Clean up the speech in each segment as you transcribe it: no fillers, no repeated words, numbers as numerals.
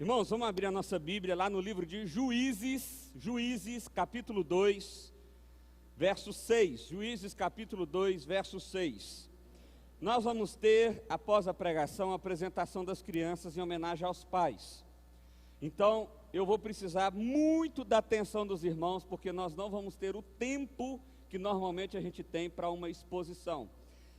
Irmãos, vamos abrir a nossa Bíblia lá no livro de Juízes, capítulo 2, verso 6. Juízes, capítulo 2, verso 6. Nós vamos ter, após a pregação, a apresentação das crianças em homenagem aos pais. Então, eu vou precisar muito da atenção dos irmãos, porque nós não vamos ter o tempo que normalmente a gente tem para uma exposição.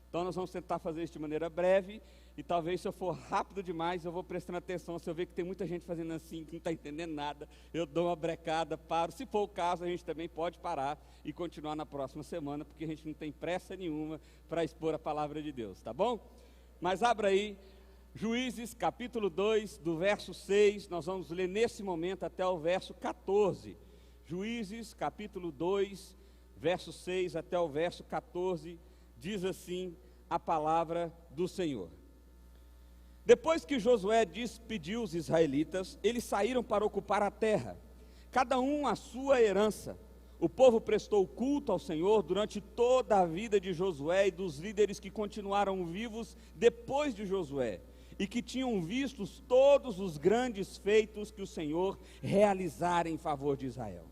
Então, nós vamos tentar fazer isso de maneira breve. E talvez se eu for rápido demais, eu vou prestando atenção. Se eu ver que tem muita gente fazendo assim, que não está entendendo nada, eu dou uma brecada, paro. Se for o caso, a gente também pode parar e continuar na próxima semana, porque a gente não tem pressa nenhuma para expor a palavra de Deus, tá bom? Mas abra aí, Juízes capítulo 2, do verso 6, nós vamos ler nesse momento até o verso 14. Juízes capítulo 2, verso 6 até o verso 14, diz assim a palavra do Senhor. Depois que Josué despediu os israelitas, eles saíram para ocupar a terra, cada um a sua herança. O povo prestou culto ao Senhor durante toda a vida de Josué e dos líderes que continuaram vivos depois de Josué, e que tinham visto todos os grandes feitos que o Senhor realizara em favor de Israel.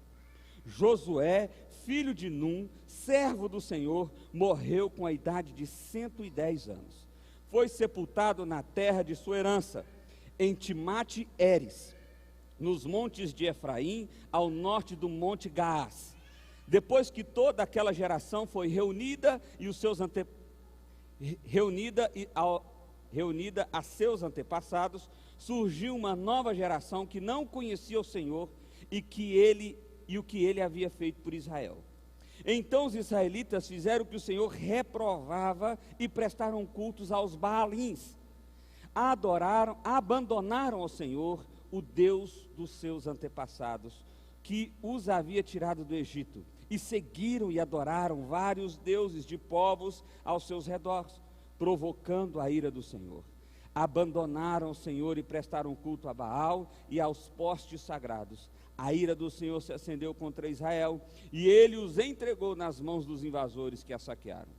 Josué, filho de Num, servo do Senhor, morreu com a idade de 110 anos. Foi sepultado na terra de sua herança, em Timate-Heres, nos montes de Efraim, ao norte do monte Gaás. Depois que toda aquela geração foi reunida a seus antepassados, surgiu uma nova geração que não conhecia o Senhor e o que ele havia feito por Israel. Então os israelitas fizeram o que o Senhor reprovava e prestaram cultos aos Baalins. Abandonaram ao Senhor, o Deus dos seus antepassados, que os havia tirado do Egito, e seguiram e adoraram vários deuses de povos aos seus redores, provocando a ira do Senhor. Abandonaram o Senhor e prestaram culto a Baal e aos postes sagrados. A ira do Senhor se acendeu contra Israel, e ele os entregou nas mãos dos invasores que a saquearam.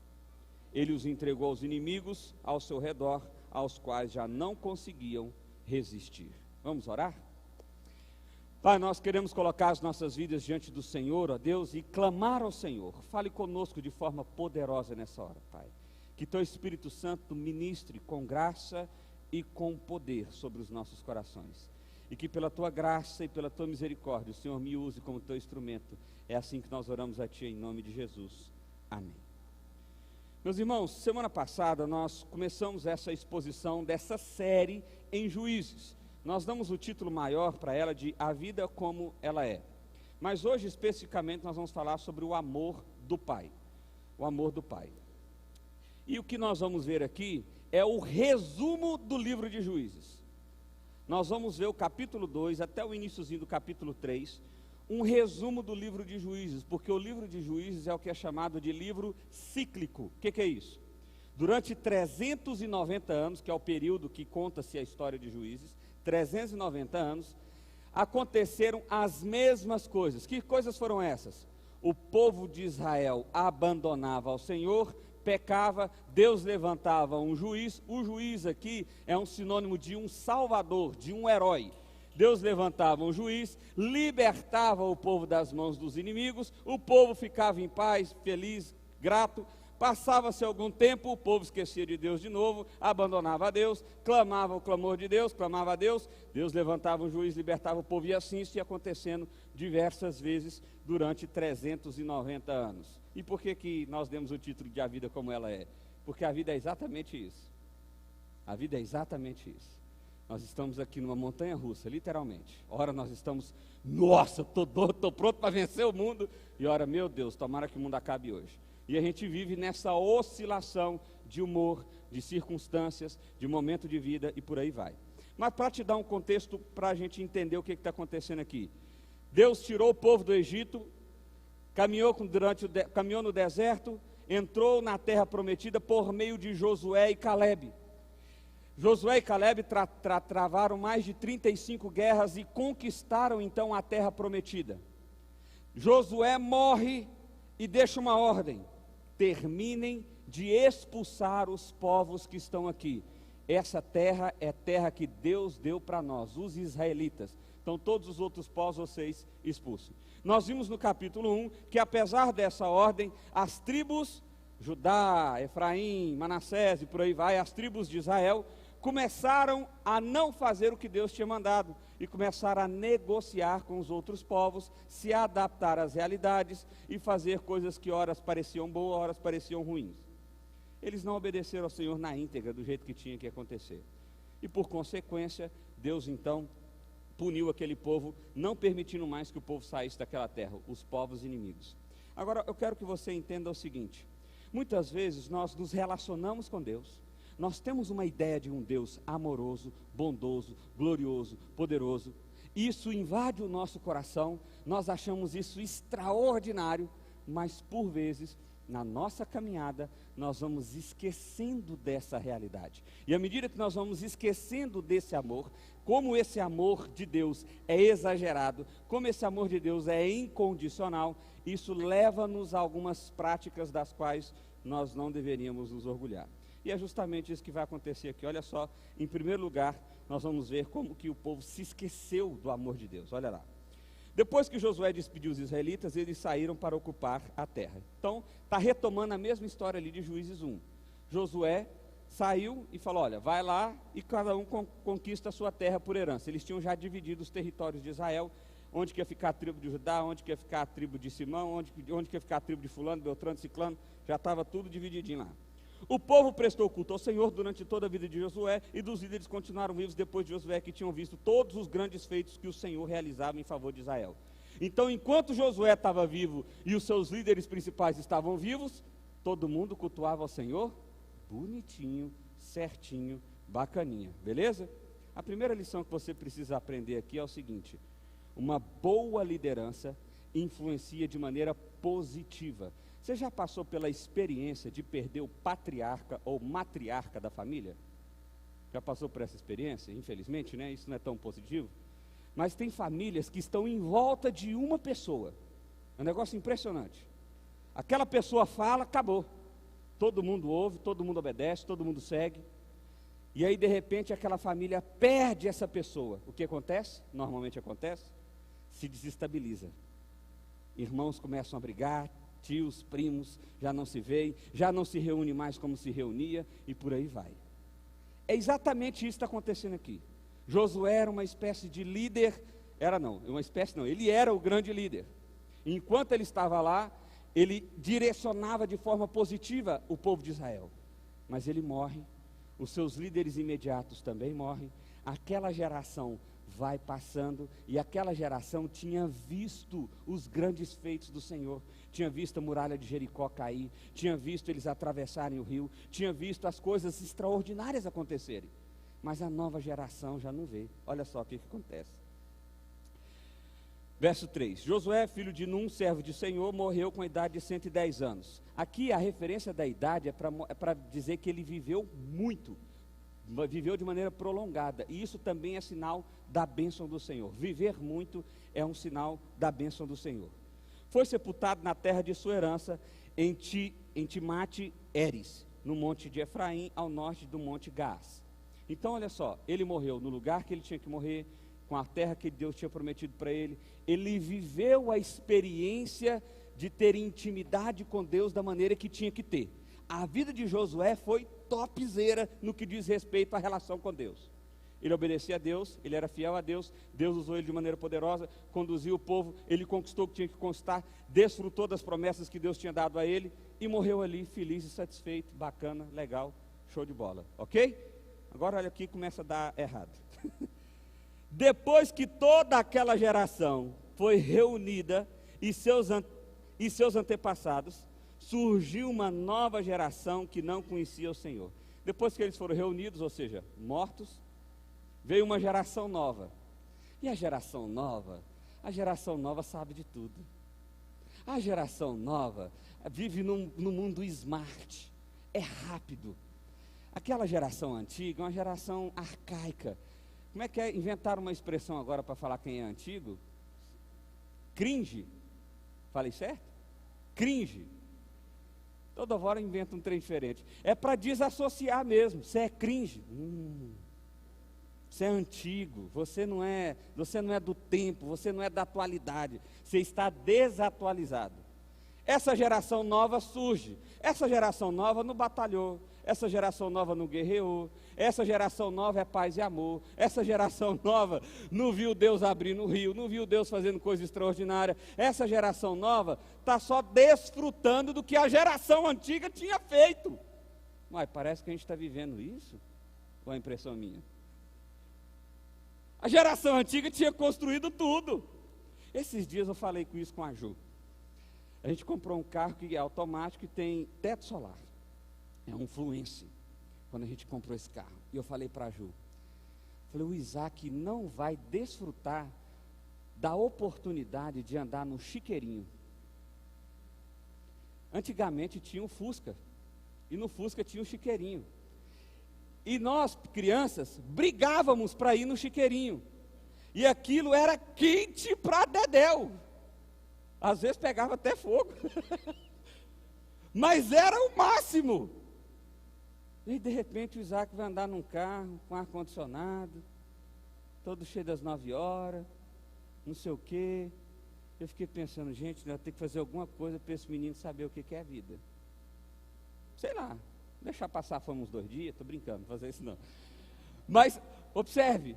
Ele os entregou aos inimigos ao seu redor, aos quais já não conseguiam resistir. Vamos orar? Pai, nós queremos colocar as nossas vidas diante do Senhor, ó Deus, e clamar ao Senhor. Fale conosco de forma poderosa nessa hora, Pai. Que teu Espírito Santo ministre com graça e com poder sobre os nossos corações. E que pela tua graça e pela tua misericórdia, o Senhor me use como teu instrumento. É assim que nós oramos a ti, em nome de Jesus. Amém. Meus irmãos, semana passada nós começamos essa exposição dessa série em Juízes. Nós damos o título maior para ela de A Vida Como Ela É. Mas hoje, especificamente, nós vamos falar sobre o amor do Pai. O amor do Pai. E o que nós vamos ver aqui é o resumo do livro de Juízes. Nós vamos ver o capítulo 2 até o iniciozinho do capítulo 3, um resumo do livro de Juízes, porque o livro de Juízes é o que é chamado de livro cíclico. O que é isso? Durante 390 anos, que é o período que conta-se a história de Juízes, 390 anos, aconteceram as mesmas coisas. Que coisas foram essas? O povo de Israel abandonava ao Senhor, pecava, Deus levantava um juiz. O juiz aqui é um sinônimo de um salvador, de um herói. Deus levantava um juiz, libertava o povo das mãos dos inimigos, o povo ficava em paz, feliz, grato. Passava-se algum tempo, o povo esquecia de Deus de novo, abandonava a Deus, clamava o clamor de Deus, clamava a Deus, Deus levantava um juiz, libertava o povo, e assim isso ia acontecendo diversas vezes durante 390 anos. E por que nós demos o título de A Vida Como Ela É? Porque a vida é exatamente isso. A vida é exatamente isso. Nós estamos aqui numa montanha russa, literalmente. Ora nós estamos, nossa, estou pronto para vencer o mundo, e ora, meu Deus, tomara que o mundo acabe hoje. E a gente vive nessa oscilação de humor, de circunstâncias, de momento de vida e por aí vai. Mas para te dar um contexto, para a gente entender o que está acontecendo aqui. Deus tirou o povo do Egito, caminhou no deserto, entrou na terra prometida por meio de Josué e Calebe. Josué e Calebe travaram mais de 35 guerras e conquistaram então a terra prometida. Josué morre e deixa uma ordem: terminem de expulsar os povos que estão aqui. essa terra é terra que Deus deu para nós, os israelitas. Então todos os outros povos vocês expulsem. Nós vimos no capítulo 1 que apesar dessa ordem, as tribos, Judá, Efraim, Manassés e por aí vai, as tribos de Israel, começaram a não fazer o que Deus tinha mandado e começaram a negociar com os outros povos, se adaptar às realidades e fazer coisas que horas pareciam boas, horas pareciam ruins. Eles não obedeceram ao Senhor na íntegra, do jeito que tinha que acontecer. E por consequência, Deus então puniu aquele povo, não permitindo mais que o povo saísse daquela terra, os povos inimigos. Agora, eu quero que você entenda o seguinte: muitas vezes nós nos relacionamos com Deus, nós temos uma ideia de um Deus amoroso, bondoso, glorioso, poderoso. Isso invade o nosso coração, nós achamos isso extraordinário, mas por vezes, na nossa caminhada, nós vamos esquecendo dessa realidade. E à medida que nós vamos esquecendo desse amor, como esse amor de Deus é exagerado, como esse amor de Deus é incondicional, isso leva-nos a algumas práticas das quais nós não deveríamos nos orgulhar. E é justamente isso que vai acontecer aqui. Olha só, em primeiro lugar, nós vamos ver como que o povo se esqueceu do amor de Deus. Olha lá. Depois que Josué despediu os israelitas, eles saíram para ocupar a terra. Então, está retomando a mesma história ali de Juízes 1. Josué saiu e falou: olha, vai lá e cada um conquista a sua terra por herança. Eles tinham já dividido os territórios de Israel, onde que ia ficar a tribo de Judá, onde que ia ficar a tribo de Simão, onde que ia ficar a tribo de fulano, Beltrano, Ciclano, já estava tudo divididinho lá. O povo prestou culto ao Senhor durante toda a vida de Josué, e dos líderes continuaram vivos depois de Josué, que tinham visto todos os grandes feitos que o Senhor realizava em favor de Israel. Então, enquanto Josué estava vivo e os seus líderes principais estavam vivos, todo mundo cultuava ao Senhor, bonitinho, certinho, bacaninha, beleza? A primeira lição que você precisa aprender aqui é o seguinte: uma boa liderança influencia de maneira positiva. Você já passou pela experiência de perder o patriarca ou matriarca da família? Já passou por essa experiência? Infelizmente, né? Isso não é tão positivo. Mas tem famílias que estão em volta de uma pessoa. É um negócio impressionante. Aquela pessoa fala, acabou. Todo mundo ouve, todo mundo obedece, todo mundo segue. E aí, de repente, aquela família perde essa pessoa. O que acontece? Normalmente acontece, se desestabiliza. Irmãos começam a brigar, tios, primos, já não se veem, já não se reúne mais como se reunia, e por aí vai. É exatamente isso que está acontecendo aqui. Josué era uma espécie de líder, ele era o grande líder. Enquanto ele estava lá, ele direcionava de forma positiva o povo de Israel. Mas ele morre, os seus líderes imediatos também morrem, aquela geração vai passando, e aquela geração tinha visto os grandes feitos do Senhor, tinha visto a muralha de Jericó cair, tinha visto eles atravessarem o rio, tinha visto as coisas extraordinárias acontecerem, mas a nova geração já não vê. Olha só o que acontece. Verso 3, Josué, filho de Num, servo de Senhor, morreu com a idade de 110 anos. Aqui a referência da idade é para dizer que ele viveu muito, viveu de maneira prolongada, e isso também é sinal da bênção do Senhor. Viver muito é um sinal da bênção do Senhor. Foi sepultado na terra de sua herança, em Timate-Heres, no monte de Efraim, ao norte do monte Gaás. Então olha só, ele morreu no lugar que ele tinha que morrer, com a terra que Deus tinha prometido para ele. Ele viveu a experiência de ter intimidade com Deus da maneira que tinha que ter. A vida de Josué foi topzera no que diz respeito à relação com Deus. Ele obedecia a Deus, ele era fiel a Deus, Deus usou ele de maneira poderosa, conduziu o povo, ele conquistou o que tinha que conquistar, desfrutou das promessas que Deus tinha dado a ele, e morreu ali feliz e satisfeito, bacana, legal, show de bola, ok? Agora olha aqui, começa a dar errado. Depois que toda aquela geração foi reunida, e seus antepassados, surgiu uma nova geração que não conhecia o Senhor. Depois que eles foram reunidos, ou seja, mortos, veio uma geração nova. E a geração nova sabe de tudo. A geração nova vive num mundo smart, é rápido. Aquela geração antiga é uma geração arcaica. Como é que é? Inventaram uma expressão agora para falar quem é antigo? Cringe. Falei certo? Cringe. Toda hora inventa um trem diferente. É para desassociar mesmo. Você é cringe. Você é antigo. Você não é do tempo. Você não é da atualidade. Você está desatualizado. Essa geração nova surge. Essa geração nova não batalhou. Essa geração nova não guerreou. Essa geração nova é paz e amor. Essa geração nova não viu Deus abrindo o rio, não viu Deus fazendo coisa extraordinária. Essa geração nova está só desfrutando do que a geração antiga tinha feito. Mas parece que a gente está vivendo isso? Ou é impressão minha? A geração antiga tinha construído tudo. Esses dias eu falei com isso com a Ju. A gente comprou um carro que é automático e tem teto solar. É um Fluence, quando a gente comprou esse carro. E eu falei para a Ju, o Isaac não vai desfrutar da oportunidade de andar no chiqueirinho. Antigamente tinha um Fusca, e no Fusca tinha um chiqueirinho. E nós, crianças, brigávamos para ir no chiqueirinho. E aquilo era quente para dedéu. Às vezes pegava até fogo. Mas era o máximo. E de repente o Isaac vai andar num carro com ar-condicionado, todo cheio das 9 horas, não sei o quê. Eu fiquei pensando, gente, nós temos que fazer alguma coisa para esse menino saber o que é a vida. Sei lá, deixar passar fome uns 2 dias, estou brincando, não vou fazer isso não. Mas, observe,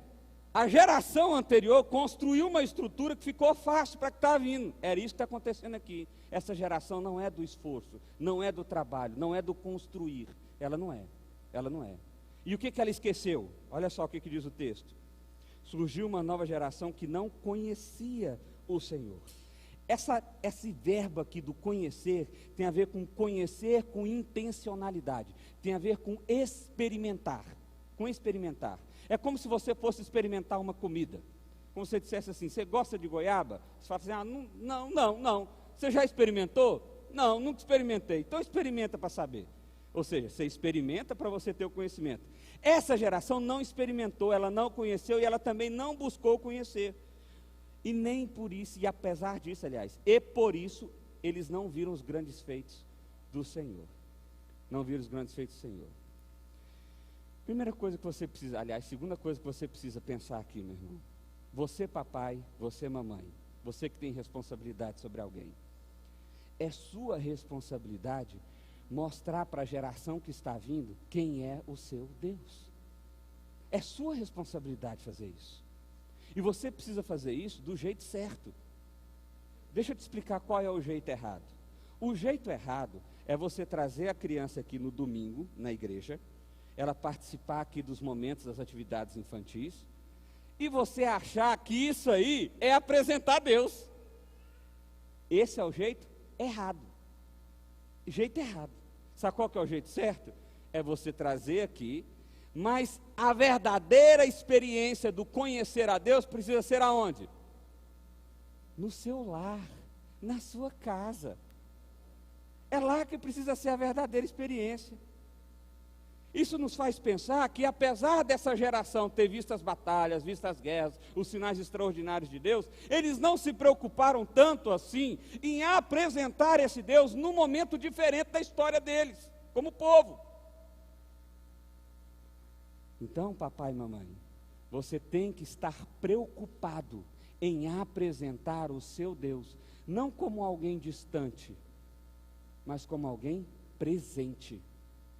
a geração anterior construiu uma estrutura que ficou fácil para que está vindo. Era isso que está acontecendo aqui. Essa geração não é do esforço, não é do trabalho, não é do construir. Ela não é. Ela não é. E o que ela esqueceu? Olha só o que diz o texto. Surgiu uma nova geração que não conhecia o Senhor. Esse verbo aqui do conhecer tem a ver com conhecer com intencionalidade. Tem a ver com experimentar. Com experimentar. É como se você fosse experimentar uma comida. Como se você dissesse assim, você gosta de goiaba? Você fala assim, não. Você já experimentou? Não, nunca experimentei. Então experimenta para saber. Ou seja, você experimenta para você ter o conhecimento. Essa geração não experimentou, ela não conheceu e ela também não buscou conhecer. E nem por isso, e apesar disso, aliás, e por isso, eles não viram os grandes feitos do Senhor. Não viram os grandes feitos do Senhor. Primeira coisa que você precisa, aliás, segunda coisa que você precisa pensar aqui, meu irmão. Você, papai, você, mamãe, você que tem responsabilidade sobre alguém. É sua responsabilidade mostrar para a geração que está vindo quem é o seu Deus. É sua responsabilidade fazer isso. E você precisa fazer isso do jeito certo. Deixa eu te explicar qual é o jeito errado. O jeito errado é você trazer a criança aqui no domingo, na igreja, ela participar aqui dos momentos das atividades infantis, e você achar que isso aí é apresentar Deus. Esse é o jeito errado. Jeito errado. Sabe qual que é o jeito certo? É você trazer aqui, mas a verdadeira experiência do conhecer a Deus precisa ser aonde? No seu lar, na sua casa. É lá que precisa ser a verdadeira experiência. Isso nos faz pensar que apesar dessa geração ter visto as batalhas, visto as guerras, os sinais extraordinários de Deus, eles não se preocuparam tanto assim em apresentar esse Deus num momento diferente da história deles, como povo. Então, papai e mamãe, você tem que estar preocupado em apresentar o seu Deus, não como alguém distante, mas como alguém presente.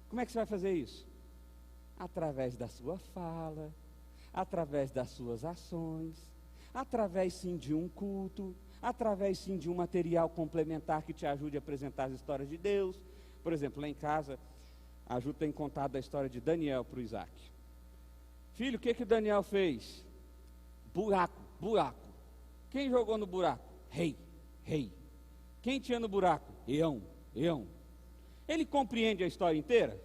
Como é que você vai fazer isso? Através da sua fala, através das suas ações, através sim de um culto, através sim de um material complementar que te ajude a apresentar as histórias de Deus. Por exemplo, lá em casa, a Ju tem contado a história de Daniel para o Isaac. Filho, o que o Daniel fez? Buraco. Quem jogou no buraco? Rei. Quem tinha no buraco? Eão. Ele compreende a história inteira?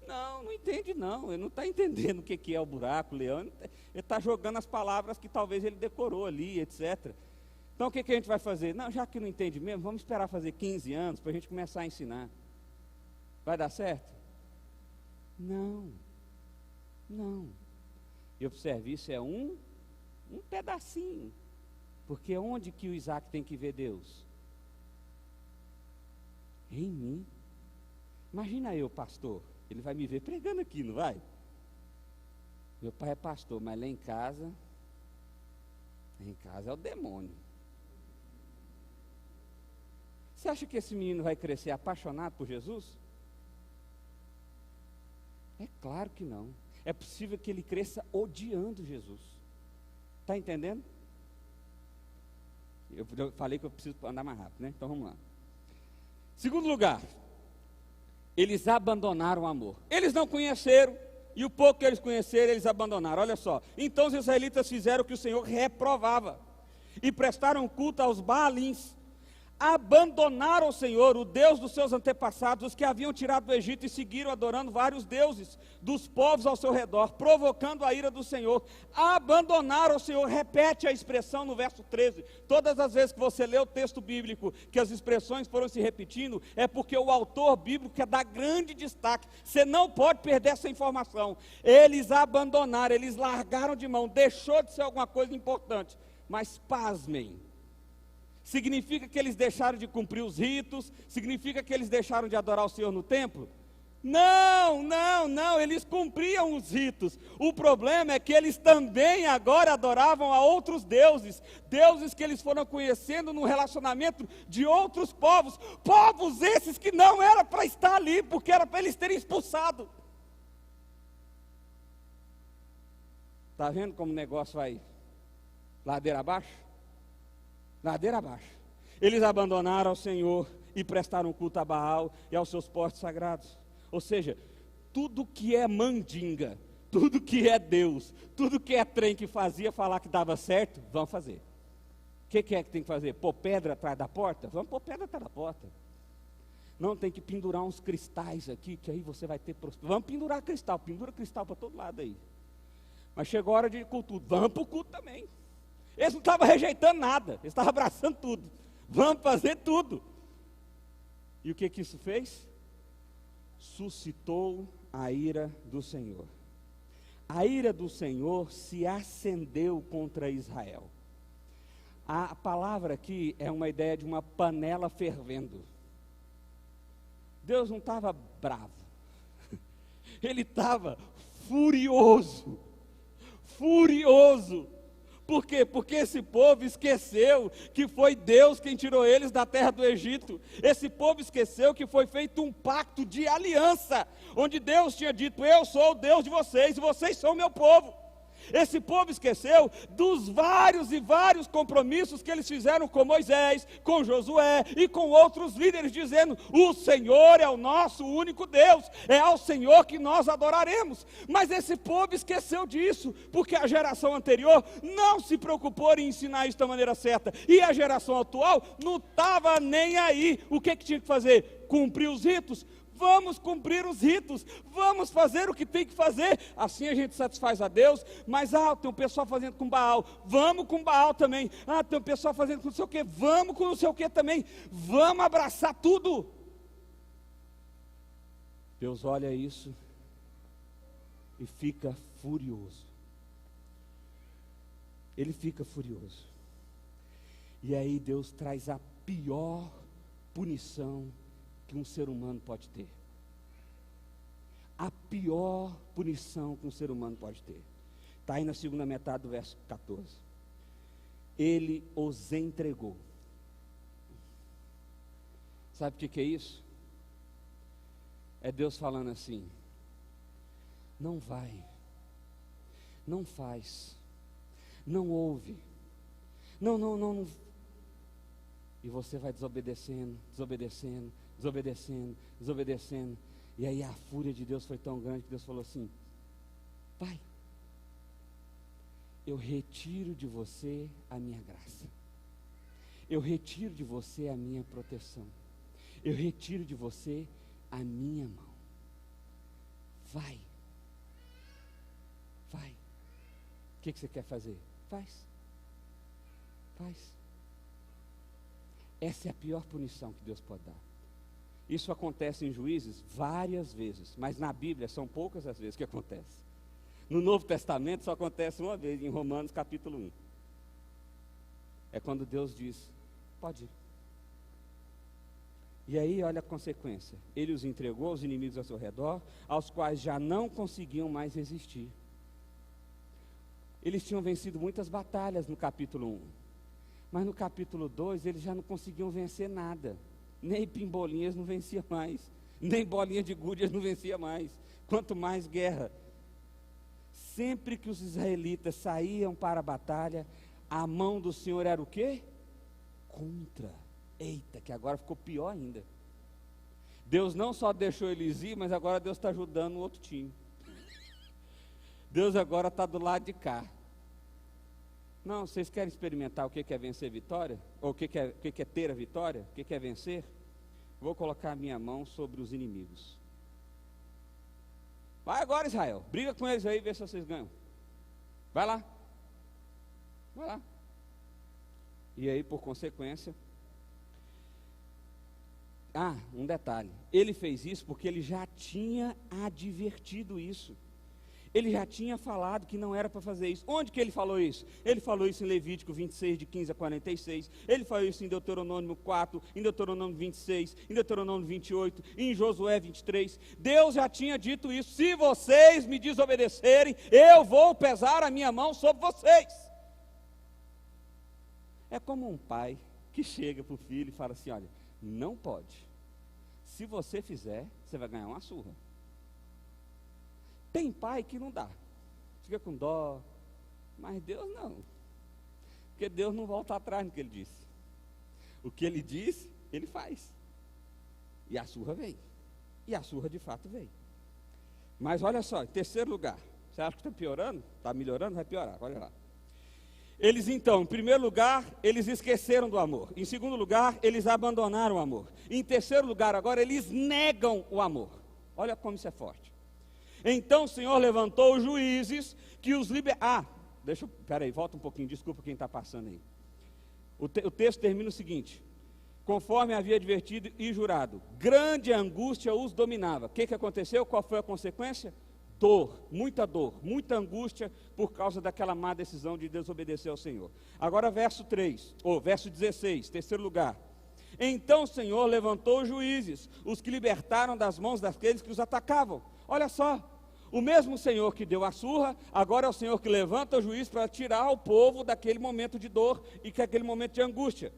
Não entende não, ele não está entendendo o que é o buraco, o leão, ele está jogando as palavras que talvez ele decorou ali, etc. Então o que a gente vai fazer? Não, já que não entende mesmo, vamos esperar fazer 15 anos para a gente começar a ensinar. Vai dar certo? Não. E observe, isso é um pedacinho. Porque onde que o Isaac tem que ver Deus? Em mim. Imagina eu, pastor, ele vai me ver pregando aqui, não vai? Meu pai é pastor, mas lá em casa é o demônio. Você acha que esse menino vai crescer apaixonado por Jesus? É claro que não. É possível que ele cresça odiando Jesus. Está entendendo? Eu falei que eu preciso andar mais rápido, né? Então vamos lá. Segundo lugar, eles abandonaram o amor. Eles não conheceram, e o pouco que eles conheceram, eles abandonaram. Olha só. Então os israelitas fizeram o que o Senhor reprovava, e prestaram culto aos Baalins. Abandonaram o Senhor, o Deus dos seus antepassados, os que haviam tirado do Egito, e seguiram adorando vários deuses dos povos ao seu redor, provocando a ira do Senhor. Abandonaram o Senhor. Repete a expressão no verso 13. Todas as vezes que você lê o texto bíblico, que as expressões foram se repetindo, é porque o autor bíblico quer dar grande destaque. Você não pode perder essa informação. Eles abandonaram, eles largaram de mão, deixou de ser alguma coisa importante. Mas pasmem, significa que eles deixaram de cumprir os ritos? Significa que eles deixaram de adorar o Senhor no templo? Não, eles cumpriam os ritos. O problema é que eles também agora adoravam a outros deuses, deuses que eles foram conhecendo no relacionamento de outros povos, povos esses que não era para estar ali, porque era para eles terem expulsado. Está vendo como o negócio vai ladeira abaixo? Ladeira abaixo. Eles abandonaram o Senhor e prestaram culto a Baal e aos seus postes sagrados. Ou seja, tudo que é mandinga, tudo que é Deus, tudo que é trem que fazia falar que dava certo, vamos fazer. O que é que tem que fazer? Pôr pedra atrás da porta? Vamos pôr pedra atrás da porta. Não, tem que pendurar uns cristais aqui, que aí você vai ter prosperidade. Vamos pendurar cristal, pendura cristal para todo lado aí. Mas chegou a hora de ir com tudo, vamos para o culto também. Eles não estavam rejeitando nada, eles estavam abraçando tudo. Vamos fazer tudo. E o que isso fez? Suscitou a ira do Senhor. A ira do Senhor se acendeu contra Israel. A palavra aqui é uma ideia de uma panela fervendo. Deus não estava bravo. Ele estava furioso. Furioso. Por quê? Porque esse povo esqueceu que foi Deus quem tirou eles da terra do Egito. Esse povo esqueceu que foi feito um pacto de aliança, onde Deus tinha dito: eu sou o Deus de vocês, e vocês são o meu povo. Esse povo esqueceu dos vários e vários compromissos que eles fizeram com Moisés, com Josué e com outros líderes, dizendo: o Senhor é o nosso único Deus, é ao Senhor que nós adoraremos. Mas esse povo esqueceu disso, porque a geração anterior não se preocupou em ensinar isso da maneira certa, e a geração atual não estava nem aí. O que tinha que fazer? Cumprir os ritos? Vamos cumprir os ritos, vamos fazer o que tem que fazer, assim a gente satisfaz a Deus. Mas tem um pessoal fazendo com Baal, vamos com Baal também. Tem um pessoal fazendo com não sei o que, vamos com não sei o que também. Vamos abraçar tudo. Deus olha isso e fica furioso. Ele fica furioso. E aí Deus traz a pior punição que um ser humano pode ter. A pior punição que um ser humano pode ter. Está aí na segunda metade do verso 14. Ele os entregou. Sabe o que é isso? É Deus falando assim: não vai, não faz, não ouve, não. E você vai desobedecendo. E aí a fúria de Deus foi tão grande que Deus falou assim: vai, eu retiro de você a minha graça, eu retiro de você a minha proteção, eu retiro de você a minha mão. Vai. O que você quer fazer? Faz. Essa é a pior punição que Deus pode dar. Isso acontece em Juízes várias vezes, mas na Bíblia são poucas as vezes que acontece. No Novo Testamento só acontece uma vez, em Romanos capítulo 1. É quando Deus diz: pode ir. E aí, olha a consequência. Ele os entregou aos inimigos ao seu redor, aos quais já não conseguiam mais resistir. Eles tinham vencido muitas batalhas no capítulo 1. Mas no capítulo 2, eles já não conseguiam vencer nada. Nem pimbolinhas não vencia mais. Nem bolinha de gude não vencia mais. Quanto mais guerra. Sempre que os israelitas saíam para a batalha, a mão do Senhor era o quê? Contra. Eita, que agora ficou pior ainda. Deus não só deixou eles ir, mas agora Deus está ajudando o outro time. Deus agora está do lado de cá. Não, vocês querem experimentar o que é vencer vitória? Ou o que é ter a vitória? O que é vencer? Vou colocar a minha mão sobre os inimigos. Vai agora, Israel. Briga com eles aí e vê se vocês ganham. Vai lá. Vai lá. E aí, por consequência... um detalhe. Ele fez isso porque ele já tinha advertido isso. Ele já tinha falado que não era para fazer isso. Onde que ele falou isso? Ele falou isso em Levítico 26, de 15 a 46. Ele falou isso em Deuteronômio 4, em Deuteronômio 26, em Deuteronômio 28, em Josué 23. Deus já tinha dito isso. Se vocês me desobedecerem, eu vou pesar a minha mão sobre vocês. É como um pai que chega para o filho e fala assim, olha, não pode. Se você fizer, você vai ganhar uma surra. Tem pai que não dá, fica com dó, mas Deus não, porque Deus não volta atrás no que Ele disse. O que Ele disse, Ele faz, e a surra vem, e a surra de fato vem. Mas olha só, em terceiro lugar, você acha que está piorando? Está melhorando? Vai piorar, olha lá. Eles então, em primeiro lugar, eles esqueceram do amor. Em segundo lugar, eles abandonaram o amor. Em terceiro lugar, agora, eles negam o amor. Olha como isso é forte. Então o Senhor levantou os juízes que os liberaram. Peraí, volta um pouquinho, desculpa quem está passando aí. O texto termina o seguinte: conforme havia advertido e jurado, grande angústia os dominava. O que aconteceu? Qual foi a consequência? Dor, muita angústia por causa daquela má decisão de desobedecer ao Senhor. Agora verso 16, terceiro lugar. Então o Senhor levantou os juízes, os que libertaram das mãos daqueles que os atacavam. Olha só, o mesmo Senhor que deu a surra, agora é o Senhor que levanta o juiz para tirar o povo daquele momento de dor e daquele momento de angústia.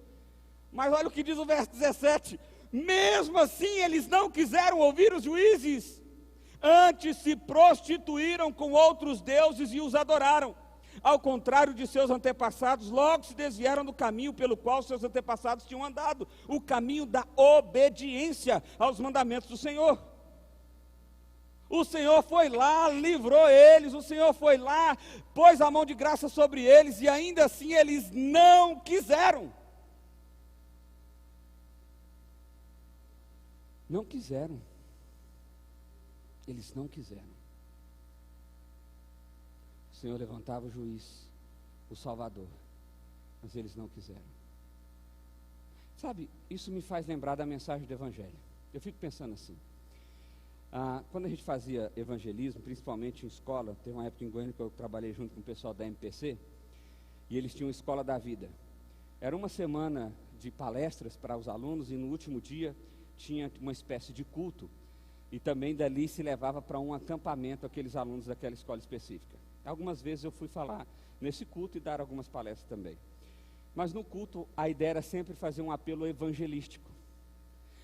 Mas olha o que diz o verso 17: mesmo assim eles não quiseram ouvir os juízes, antes se prostituíram com outros deuses e os adoraram. Ao contrário de seus antepassados, logo se desviaram do caminho pelo qual seus antepassados tinham andado, o caminho da obediência aos mandamentos do Senhor. O Senhor foi lá, livrou eles, o Senhor foi lá, pôs a mão de graça sobre eles, e ainda assim eles não quiseram. Não quiseram. Eles não quiseram. O Senhor levantava o juiz, o Salvador, mas eles não quiseram. Sabe, isso me faz lembrar da mensagem do Evangelho. Eu fico pensando assim, quando a gente fazia evangelismo, principalmente em escola, teve uma época em Goiânia que eu trabalhei junto com o pessoal da MPC, e eles tinham Escola da Vida. Era uma semana de palestras para os alunos, e no último dia tinha uma espécie de culto, e também dali se levava para um acampamento aqueles alunos daquela escola específica. Algumas vezes eu fui falar nesse culto e dar algumas palestras também. Mas no culto a ideia era sempre fazer um apelo evangelístico.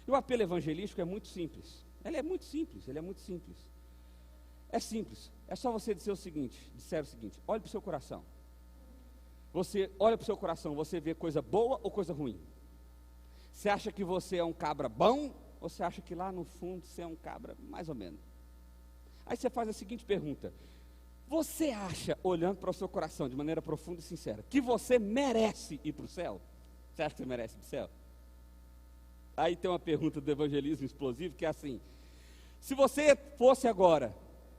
E o apelo evangelístico é muito simples. Ele é muito simples. É simples. É só você disser o seguinte, olhe para o seu coração. Você olha para o seu coração, você vê coisa boa ou coisa ruim? Você acha que você é um cabra bom, ou você acha que lá no fundo você é um cabra mais ou menos? Aí você faz a seguinte pergunta: você acha, olhando para o seu coração de maneira profunda e sincera, que você merece ir para o céu? Você acha que você merece ir para o céu? Aí tem uma pergunta do evangelismo explosivo que é assim: se você fosse agora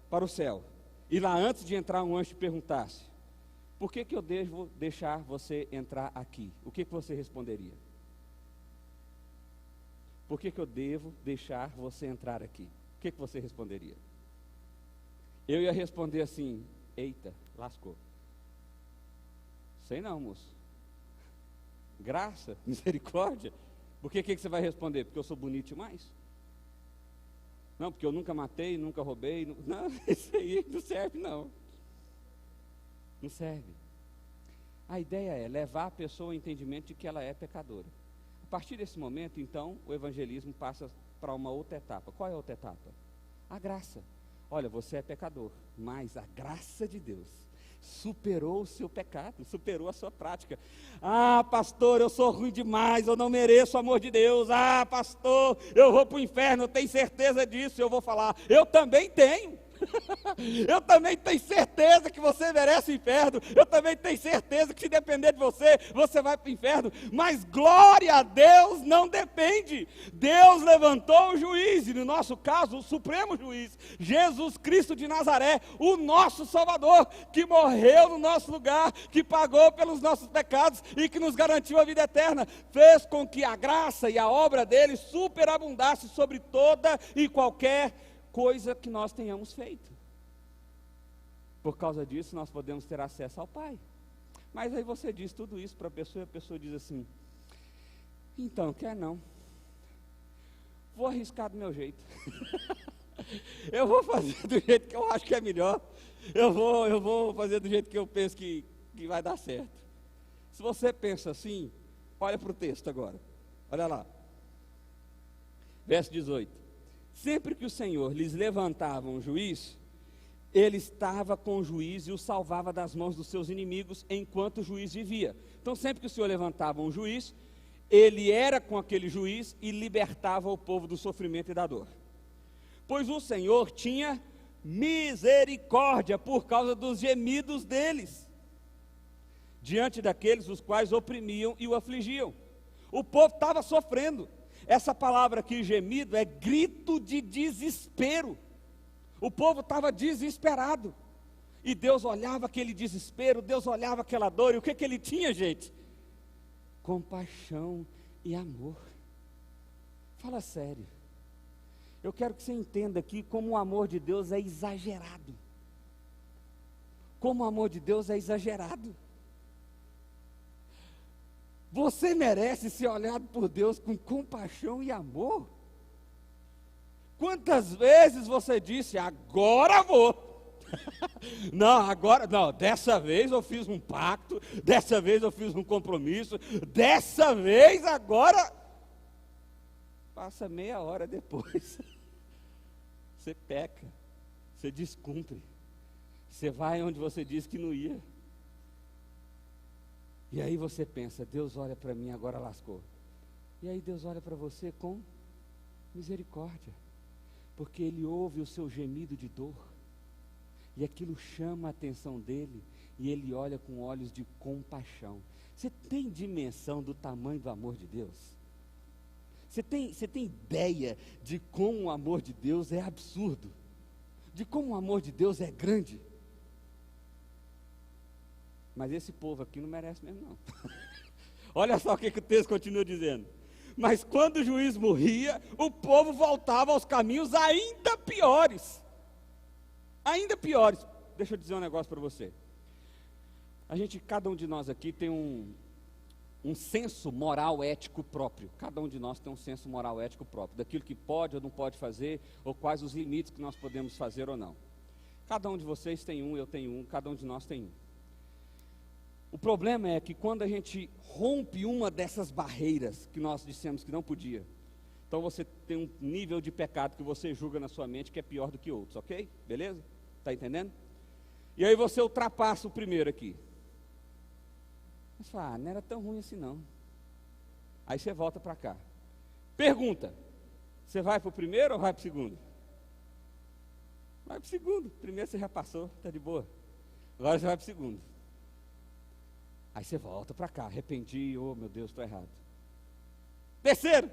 para o céu, e lá antes de entrar um anjo te perguntasse, por que eu devo deixar você entrar aqui? O que você responderia? Por que eu devo deixar você entrar aqui? O que você responderia? Eu ia responder assim: eita, lascou. Sei não, moço. Graça, misericórdia. Porque o que você vai responder? Porque eu sou bonito demais? Não, porque eu nunca matei, nunca roubei. Não, isso aí não serve, não. Não serve. A ideia é levar a pessoa ao entendimento de que ela é pecadora. A partir desse momento, então, o evangelismo passa para uma outra etapa. Qual é a outra etapa? A graça. Olha, você é pecador, mas a graça de Deus superou o seu pecado, superou a sua prática. Ah, pastor, eu sou ruim demais, eu não mereço o amor de Deus. Ah, pastor, eu vou para o inferno, eu tenho certeza disso. Eu vou falar, eu também tenho. Eu também tenho certeza que você merece o inferno. Eu também tenho certeza que se depender de você, você vai para o inferno. Mas glória a Deus não depende. Deus levantou o juiz, e no nosso caso, o supremo juiz, Jesus Cristo de Nazaré, o nosso Salvador, que morreu no nosso lugar, que pagou pelos nossos pecados e que nos garantiu a vida eterna, fez com que a graça e a obra dele superabundasse sobre toda e qualquer coisa que nós tenhamos feito. Por causa disso, nós podemos ter acesso ao Pai. Mas aí você diz tudo isso para a pessoa, e a pessoa diz assim, então, quer não, vou arriscar do meu jeito. Eu vou fazer do jeito que eu acho que é melhor. Eu vou fazer do jeito que eu penso que vai dar certo. Se você pensa assim, olha para o texto agora, olha lá, verso 18. Sempre que o Senhor lhes levantava um juiz, ele estava com o juiz e o salvava das mãos dos seus inimigos enquanto o juiz vivia. Então, sempre que o Senhor levantava um juiz, ele era com aquele juiz e libertava o povo do sofrimento e da dor. Pois o Senhor tinha misericórdia por causa dos gemidos deles, diante daqueles os quais oprimiam e o afligiam. O povo estava sofrendo. Essa palavra aqui, gemido, é grito de desespero. O povo estava desesperado. E Deus olhava aquele desespero, Deus olhava aquela dor. E o que ele tinha, gente? Compaixão e amor. Fala sério. Eu quero que você entenda aqui como o amor de Deus é exagerado. Como o amor de Deus é exagerado. Você merece ser olhado por Deus com compaixão e amor? Quantas vezes você disse, agora vou? Não, dessa vez eu fiz um pacto, dessa vez eu fiz um compromisso, dessa vez agora, passa meia hora depois, você peca, você descumpre, você vai onde você disse que não ia. E aí você pensa, Deus olha para mim, agora lascou. E aí Deus olha para você com misericórdia, porque Ele ouve o seu gemido de dor, e aquilo chama a atenção dEle, e Ele olha com olhos de compaixão. Você tem dimensão do tamanho do amor de Deus? Você tem ideia de como o amor de Deus é absurdo? De como o amor de Deus é grande? Mas esse povo aqui não merece mesmo, não. Olha só o que o texto continua dizendo. Mas quando o juiz morria, o povo voltava aos caminhos ainda piores. Ainda piores. Deixa eu dizer um negócio para você. Cada um de nós aqui tem um senso moral ético próprio. Cada um de nós tem um senso moral ético próprio. Daquilo que pode ou não pode fazer, ou quais os limites que nós podemos fazer ou não. Cada um de vocês tem um, eu tenho um, cada um de nós tem um. O problema é que quando a gente rompe uma dessas barreiras que nós dissemos que não podia, então você tem um nível de pecado que você julga na sua mente que é pior do que outros, ok? Beleza? Está entendendo? E aí você ultrapassa o primeiro aqui. Você fala, não era tão ruim assim não. Aí você volta para cá. Pergunta, você vai para o primeiro ou vai para o segundo? Vai para o segundo. Primeiro você já passou, está de boa. Agora você vai para o segundo. Aí você volta para cá, arrependi, oh meu Deus, estou errado. Terceiro,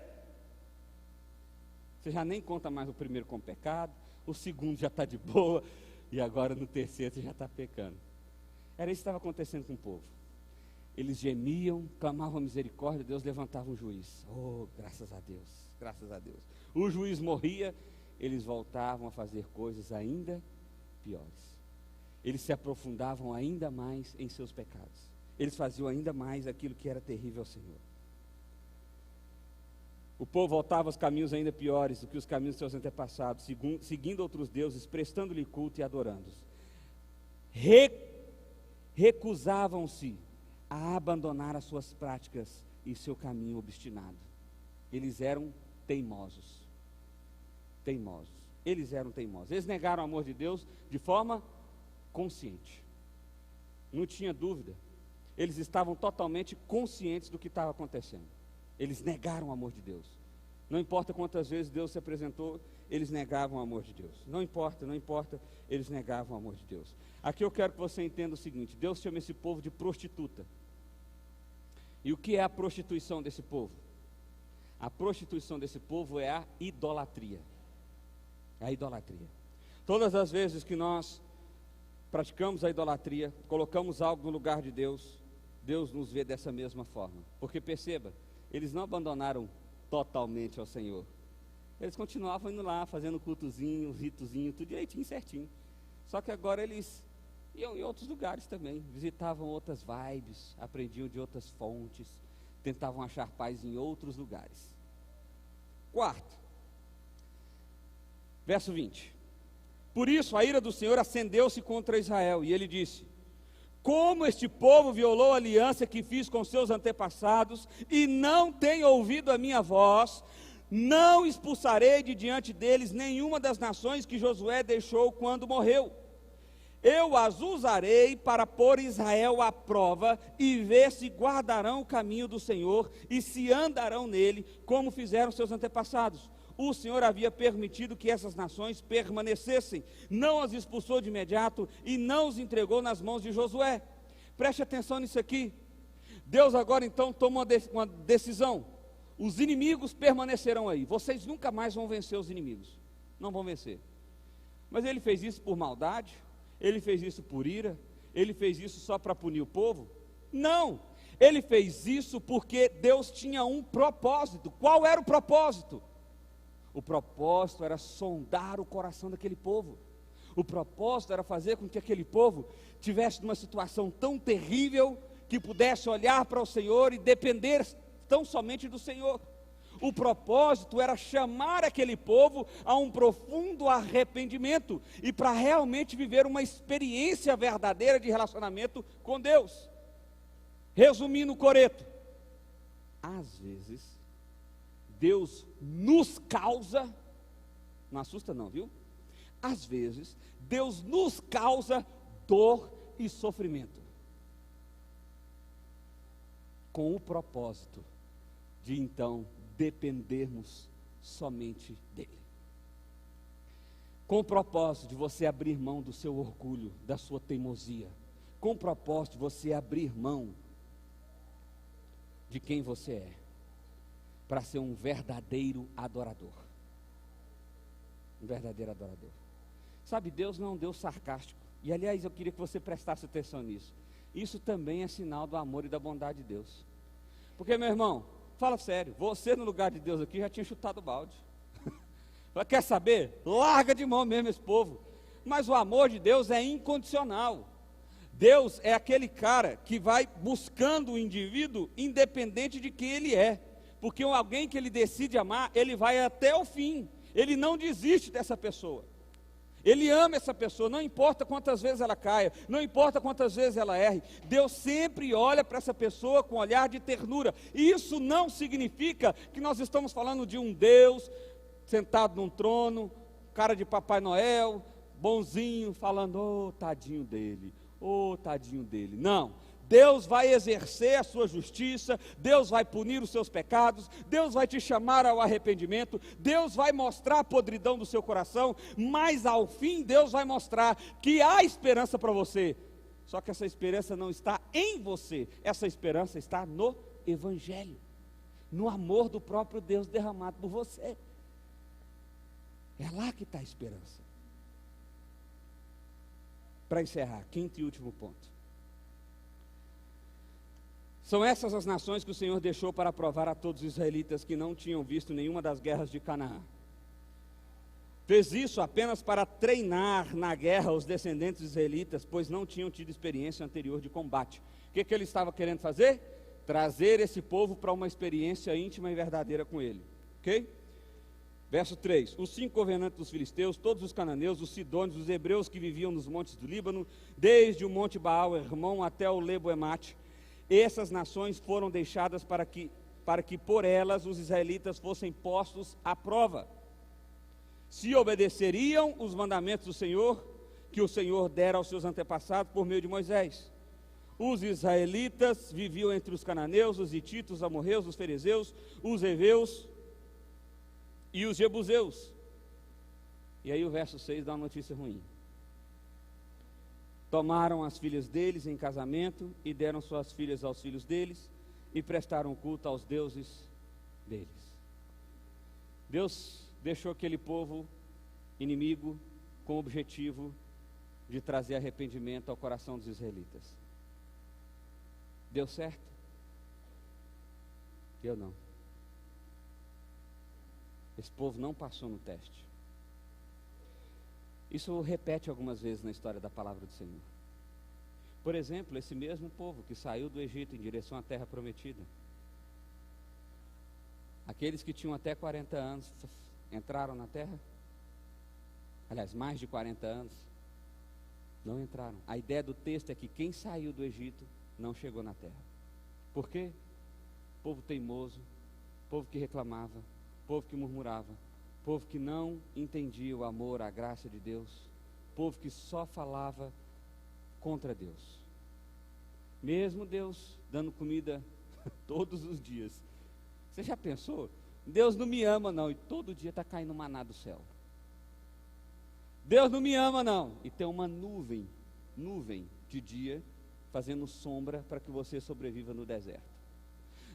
você já nem conta mais o primeiro com pecado, o segundo já está de boa, e agora no terceiro você já está pecando. Era isso que estava acontecendo com o povo. Eles gemiam, clamavam misericórdia, Deus levantava um juiz. Oh, graças a Deus, graças a Deus. O juiz morria, eles voltavam a fazer coisas ainda piores. Eles se aprofundavam ainda mais em seus pecados. Eles faziam ainda mais aquilo que era terrível ao Senhor. O povo voltava aos caminhos ainda piores do que os caminhos de seus antepassados, seguindo outros deuses, prestando-lhe culto e adorando-os. Recusavam-se a abandonar as suas práticas e seu caminho obstinado. Eles eram teimosos. Eles eram teimosos. Eles negaram o amor de Deus de forma consciente. Não tinha dúvida. Eles estavam totalmente conscientes do que estava acontecendo. Eles negaram o amor de Deus. Não importa quantas vezes Deus se apresentou, eles negavam o amor de Deus. Não importa, eles negavam o amor de Deus. Aqui eu quero que você entenda o seguinte: Deus chama esse povo de prostituta. E o que é a prostituição desse povo? A prostituição desse povo é a idolatria. A idolatria. Todas as vezes que nós praticamos a idolatria, colocamos algo no lugar de Deus, Deus nos vê dessa mesma forma. Porque perceba, eles não abandonaram totalmente ao Senhor. Eles continuavam indo lá, fazendo cultozinho, ritozinho, tudo direitinho, certinho. Só que agora eles iam em outros lugares também, visitavam outras vibes, aprendiam de outras fontes, tentavam achar paz em outros lugares. Quarto, verso 20. Por isso a ira do Senhor acendeu-se contra Israel, e ele disse: como este povo violou a aliança que fiz com seus antepassados, e não tem ouvido a minha voz, não expulsarei de diante deles nenhuma das nações que Josué deixou quando morreu. Eu as usarei para pôr Israel à prova e ver se guardarão o caminho do Senhor e se andarão nele, como fizeram seus antepassados. O Senhor havia permitido que essas nações permanecessem, não as expulsou de imediato e não os entregou nas mãos de Josué. Preste atenção nisso aqui. Deus agora então toma uma decisão. Os inimigos permanecerão aí. Vocês nunca mais vão vencer os inimigos. Não vão vencer. Mas ele fez isso por maldade? Ele fez isso por ira? Ele fez isso só para punir o povo? Não! Ele fez isso porque Deus tinha um propósito. Qual era o propósito? O propósito era sondar o coração daquele povo. O propósito era fazer com que aquele povo tivesse uma situação tão terrível que pudesse olhar para o Senhor e depender tão somente do Senhor. O propósito era chamar aquele povo a um profundo arrependimento e para realmente viver uma experiência verdadeira de relacionamento com Deus. Resumindo o coreto, às vezes Deus nos causa, não assusta não, viu? Às vezes Deus nos causa dor e sofrimento, com o propósito de então dependermos somente dele. Com o propósito de você abrir mão do seu orgulho, da sua teimosia. Com o propósito de você abrir mão de quem você é, para ser um verdadeiro adorador. Um verdadeiro adorador. Sabe, Deus não é um Deus sarcástico. E aliás, eu queria que você prestasse atenção nisso. Isso também é sinal do amor e da bondade de Deus. Porque, meu irmão, fala sério, você no lugar de Deus aqui já tinha chutado o balde. Quer saber? Larga de mão mesmo esse povo. Mas o amor de Deus é incondicional. Deus é aquele cara que vai buscando o indivíduo independente de quem ele é. Porque alguém que ele decide amar, ele vai até o fim. Ele não desiste dessa pessoa. Ele ama essa pessoa, não importa quantas vezes ela caia, não importa quantas vezes ela erre. Deus sempre olha para essa pessoa com um olhar de ternura. E isso não significa que nós estamos falando de um Deus sentado num trono, cara de Papai Noel, bonzinho, falando, tadinho dele, tadinho dele. Não. Deus vai exercer a sua justiça, Deus vai punir os seus pecados, Deus vai te chamar ao arrependimento, Deus vai mostrar a podridão do seu coração, mas ao fim Deus vai mostrar que há esperança para você. Só que essa esperança não está em você, essa esperança está no Evangelho, no amor do próprio Deus derramado por você. É lá que está a esperança. Para encerrar, quinto e último ponto. São essas as nações que o Senhor deixou para provar a todos os israelitas que não tinham visto nenhuma das guerras de Canaã. Fez isso apenas para treinar na guerra os descendentes israelitas, pois não tinham tido experiência anterior de combate. O que ele estava querendo fazer? Trazer esse povo para uma experiência íntima e verdadeira com ele. ok? Verso 3: os 5 governantes dos filisteus, todos os cananeus, os sidônios, os hebreus que viviam nos montes do Líbano, desde o monte Baal Hermon até o Lebo-Emate, essas nações foram deixadas para que por elas os israelitas fossem postos à prova, se obedeceriam os mandamentos do Senhor, que o Senhor dera aos seus antepassados por meio de Moisés. Os israelitas viviam entre os cananeus, os hititos, os amorreus, os ferezeus, os heveus e os jebuseus. E aí o verso 6 dá uma notícia ruim. Tomaram as filhas deles em casamento e deram suas filhas aos filhos deles e prestaram culto aos deuses deles. Deus deixou aquele povo inimigo com o objetivo de trazer arrependimento ao coração dos israelitas. Deu certo? Eu não. Esse povo não passou no teste. Isso repete algumas vezes na história da palavra do Senhor. Por exemplo, esse mesmo povo que saiu do Egito em direção à terra prometida. Aqueles que tinham até 40 anos entraram na terra? Aliás, mais de 40 anos, não entraram. A ideia do texto é que quem saiu do Egito não chegou na terra. Por quê? Povo teimoso, povo que reclamava, povo que murmurava, povo que não entendia o amor, a graça de Deus, povo que só falava contra Deus. Mesmo Deus dando comida todos os dias. Você já pensou? Deus não me ama não, e todo dia está caindo maná do céu. Deus não me ama não, e tem uma nuvem de dia, fazendo sombra para que você sobreviva no deserto.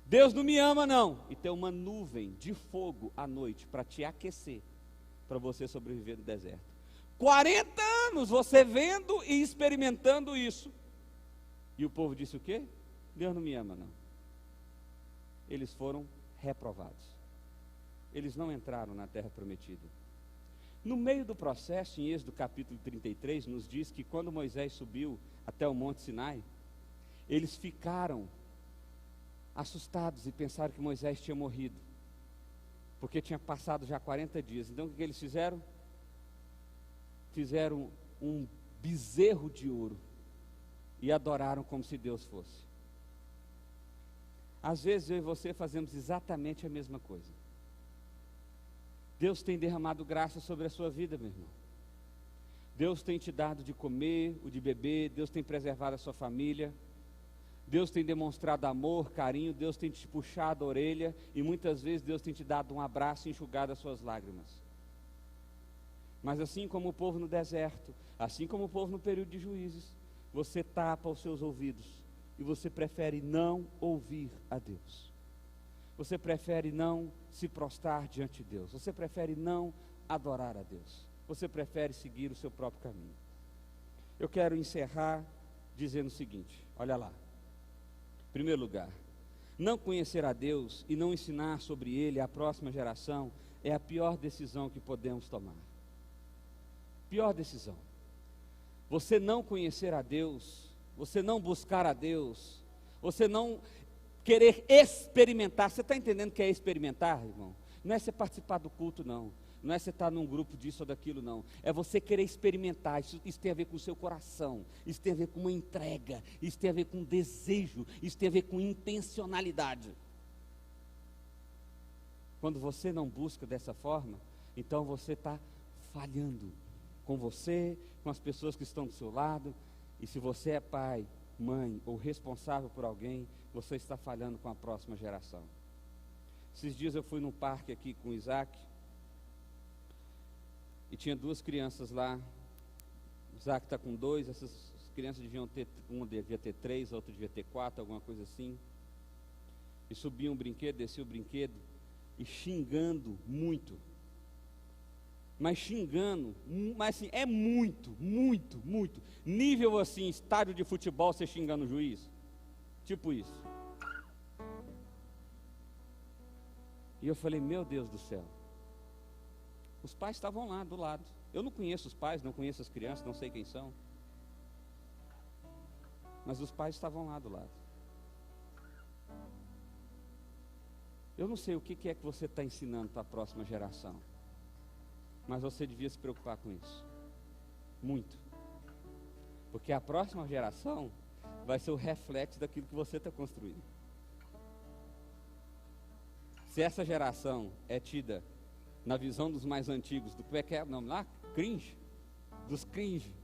Deus não me ama não, e tem uma nuvem de fogo à noite para te aquecer, para você sobreviver no deserto. 40 anos você vendo e experimentando isso. E o povo disse o quê? Deus não me ama não. Eles foram reprovados. Eles não entraram na terra prometida. No meio do processo, em Êxodo capítulo 33, nos diz que quando Moisés subiu até o Monte Sinai, eles ficaram assustados e pensaram que Moisés tinha morrido, porque tinha passado já 40 dias. Então o que eles fizeram? Fizeram um bezerro de ouro e adoraram como se Deus fosse. Às vezes eu e você fazemos exatamente a mesma coisa. Deus tem derramado graça sobre a sua vida, meu irmão. Deus tem te dado de comer, o de beber, Deus tem preservado a sua família, Deus tem demonstrado amor, carinho, Deus tem te puxado a orelha, e muitas vezes Deus tem te dado um abraço e enxugado as suas lágrimas. Mas assim como o povo no deserto, assim como o povo no período de Juízes, você tapa os seus ouvidos, e você prefere não ouvir a Deus. Você prefere não se prostrar diante de Deus. Você prefere não adorar a Deus. Você prefere seguir o seu próprio caminho. Eu quero encerrar dizendo o seguinte, olha lá. Em primeiro lugar, não conhecer a Deus e não ensinar sobre Ele à próxima geração é a pior decisão que podemos tomar. Pior decisão. Você não conhecer a Deus, você não buscar a Deus, você não querer experimentar. Você está entendendo o que é experimentar, irmão? Não é você participar do culto, não. Não é você estar num grupo disso ou daquilo, não. É você querer experimentar. Isso tem a ver com o seu coração. Isso tem a ver com uma entrega. Isso tem a ver com um desejo. Isso tem a ver com intencionalidade. Quando você não busca dessa forma, então você está falhando com você, com as pessoas que estão do seu lado. E se você é pai, mãe ou responsável por alguém, você está falhando com a próxima geração. Esses dias eu fui num parque aqui com o Isaac, e tinha 2 crianças lá. O Isaac está com 2, essas crianças deviam ter, uma devia ter 3, a outra devia ter 4, alguma coisa assim. E subia um brinquedo, descia o brinquedo, e xingando muito. Mas xingando, mas assim, é muito. Nível assim, estádio de futebol, você xingando o juiz. Tipo isso. E eu falei, meu Deus do céu. Os pais estavam lá do lado. Eu não conheço os pais, não conheço as crianças, não sei quem são. Mas os pais estavam lá do lado. Eu não sei o que é que você está ensinando para a próxima geração, mas você devia se preocupar com isso, muito, porque a próxima geração vai ser o reflexo daquilo que você está construindo. Se essa geração é tida, na visão dos mais antigos, do que é o nome lá? Cringe, dos cringe,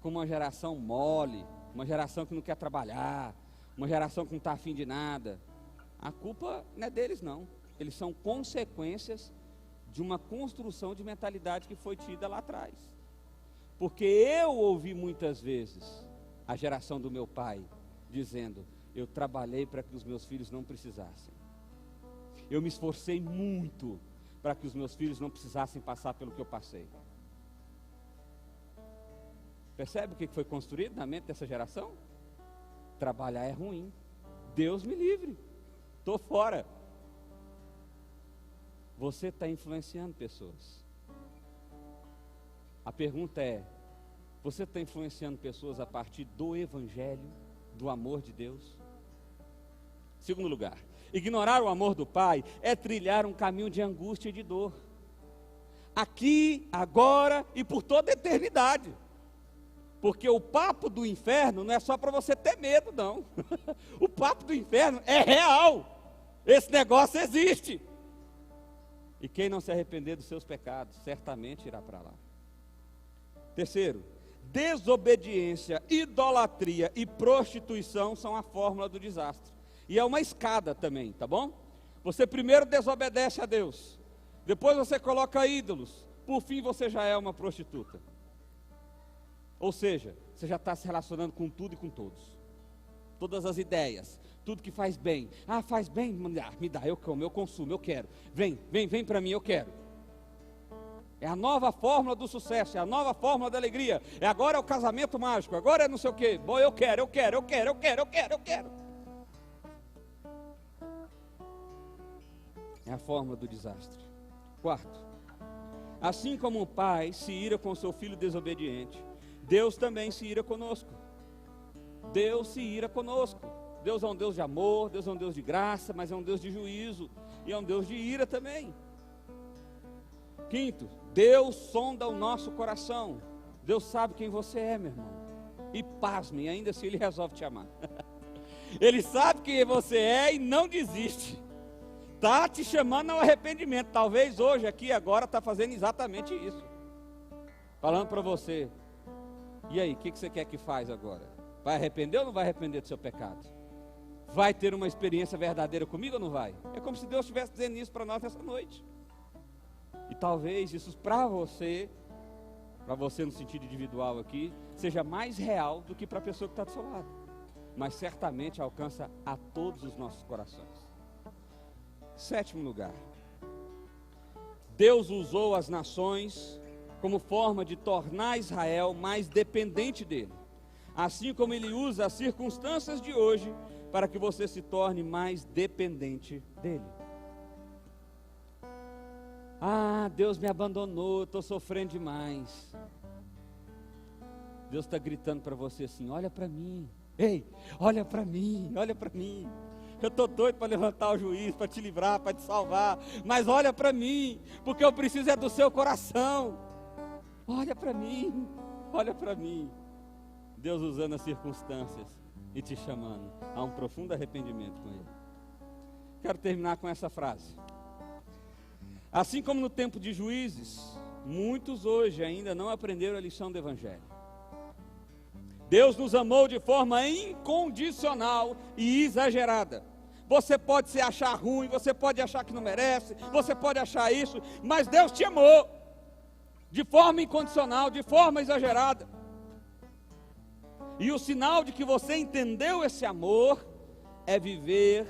como uma geração mole, uma geração que não quer trabalhar, uma geração que não está afim de nada, a culpa não é deles não, eles são consequências de uma construção de mentalidade que foi tida lá atrás. Porque eu ouvi muitas vezes a geração do meu pai dizendo: eu trabalhei para que os meus filhos não precisassem, eu me esforcei muito para que os meus filhos não precisassem passar pelo que eu passei. Percebe o que foi construído na mente dessa geração? Trabalhar é ruim, Deus me livre, estou fora. Você está influenciando pessoas. A pergunta é: você está influenciando pessoas a partir do Evangelho, do amor de Deus? Segundo lugar, ignorar o amor do Pai é trilhar um caminho de angústia e de dor, aqui, agora e por toda a eternidade. Porque o papo do inferno não é só para você ter medo, não. O papo do inferno é real. Esse negócio existe. E quem não se arrepender dos seus pecados, certamente irá para lá. Terceiro, desobediência, idolatria e prostituição são a fórmula do desastre. E é uma escada também, tá bom? Você primeiro desobedece a Deus, depois você coloca ídolos, por fim você já é uma prostituta. Ou seja, você já está se relacionando com tudo e com todos. Todas as ideias, tudo que faz bem. Ah, faz bem? Me dá, eu como, eu consumo, eu quero. Vem para mim, eu quero. É a nova fórmula do sucesso, é a nova fórmula da alegria. Agora é o casamento mágico, agora é não sei o quê. Bom, eu quero. É a fórmula do desastre. Quarto, assim como o pai se ira com seu filho desobediente, Deus também se ira conosco. Deus se ira conosco. Deus é um Deus de amor, Deus é um Deus de graça, mas é um Deus de juízo, e é um Deus de ira também. Quinto, Deus sonda o nosso coração. Deus sabe quem você é, meu irmão. E pasmem, ainda assim Ele resolve te amar. Ele sabe quem você é e não desiste. Está te chamando ao arrependimento. Talvez hoje, aqui, agora, está fazendo exatamente isso. Falando para você: e aí, o que você quer que faz agora? Vai arrepender ou não vai arrepender do seu pecado? Vai ter uma experiência verdadeira comigo ou não vai? É como se Deus estivesse dizendo isso para nós nessa noite. E talvez isso para você no sentido individual aqui, seja mais real do que para a pessoa que está do seu lado. Mas certamente alcança a todos os nossos corações. Sétimo lugar, Deus usou as nações como forma de tornar Israel mais dependente dele, assim como Ele usa as circunstâncias de hoje para que você se torne mais dependente dele. Ah, Deus me abandonou, estou sofrendo demais. Deus está gritando para você assim: olha para mim, ei, olha para mim, eu estou doido para levantar o juiz, para te livrar, para te salvar, mas olha para mim, porque eu preciso é do seu coração. Olha para mim. Deus usando as circunstâncias e te chamando a um profundo arrependimento com Ele. Quero terminar com essa frase: assim como no tempo de Juízes, muitos hoje ainda não aprenderam a lição do Evangelho. Deus nos amou de forma incondicional e exagerada. Você pode se achar ruim, você pode achar que não merece, você pode achar isso, mas Deus te amou de forma incondicional, de forma exagerada. E o sinal de que você entendeu esse amor é viver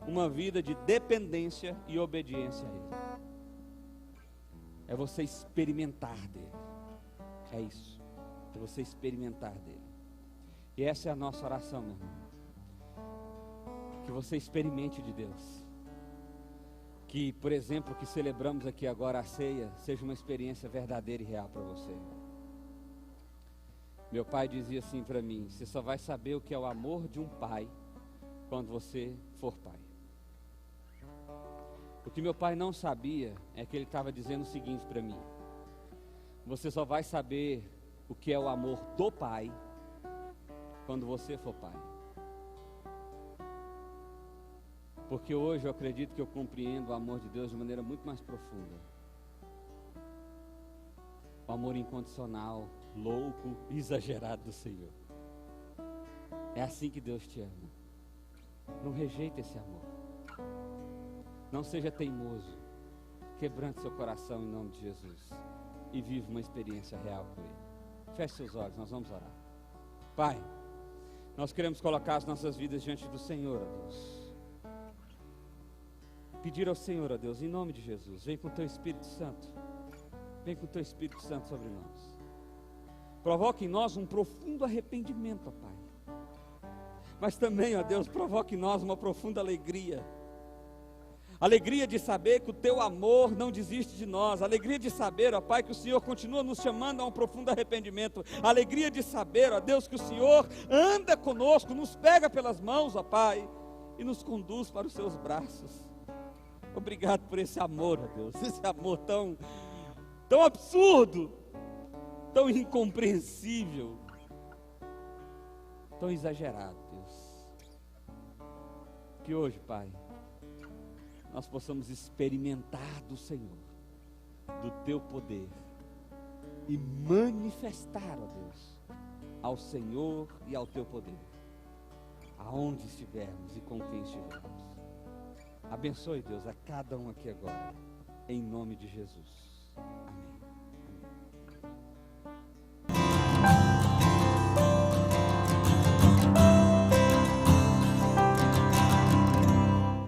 uma vida de dependência e obediência a Ele. É você experimentar dele. É isso. É você experimentar dele. E essa é a nossa oração, meu irmão. Que você experimente de Deus. Que, por exemplo, o que celebramos aqui agora, a ceia, seja uma experiência verdadeira e real para você. Meu pai dizia assim para mim: você só vai saber o que é o amor de um pai quando você for pai. O que meu pai não sabia é que ele estava dizendo o seguinte para mim: você só vai saber o que é o amor do pai quando você for pai. Porque hoje eu acredito que eu compreendo o amor de Deus de maneira muito mais profunda. O amor incondicional, louco, exagerado do Senhor. É assim que Deus te ama. Não rejeite esse amor. Não seja teimoso. Quebrante seu coração em nome de Jesus. E vive uma experiência real com Ele. Feche seus olhos, nós vamos orar. Pai, nós queremos colocar as nossas vidas diante do Senhor, ó Deus. Pedir ao Senhor, ó Deus, em nome de Jesus, vem com o Teu Espírito Santo. Vem com o Teu Espírito Santo sobre nós. Provoque em nós um profundo arrependimento, ó Pai. Mas também, ó Deus, provoque em nós uma profunda alegria. Alegria de saber que o Teu amor não desiste de nós. Alegria de saber, ó Pai, que o Senhor continua nos chamando a um profundo arrependimento. Alegria de saber, ó Deus, que o Senhor anda conosco, nos pega pelas mãos, ó Pai, e nos conduz para os Seus braços. Obrigado por esse amor, ó Deus, esse amor tão absurdo, tão incompreensível, tão exagerado, Deus. Que hoje, Pai, nós possamos experimentar do Senhor, do Teu poder, e manifestar, ó Deus, ao Senhor e ao Teu poder, aonde estivermos e com quem estivermos. Abençoe, Deus, a cada um aqui agora, em nome de Jesus. Amém.